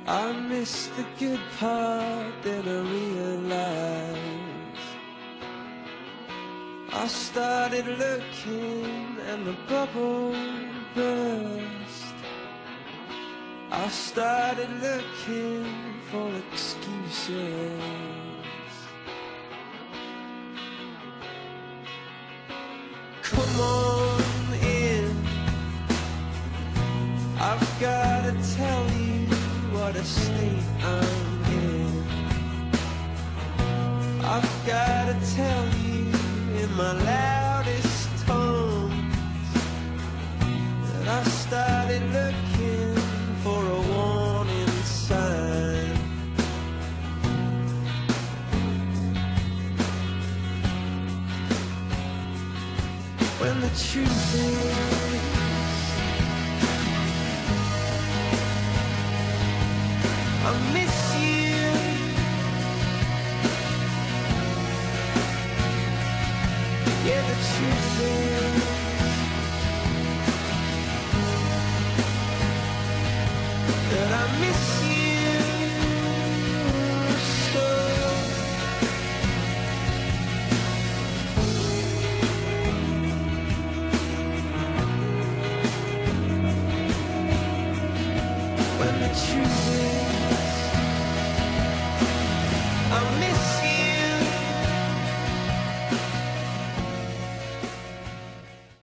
I missed the good part, then I realized I started looking and the bubble burst. I started looking for excuses. Come on in, I've gotta tell you what a state I'm in. I've gotta tell you in my loudest tones that I started looking for a warning sign. When the truth is I miss you. Yeah, the truth is that I miss you so. When the truth is I miss you.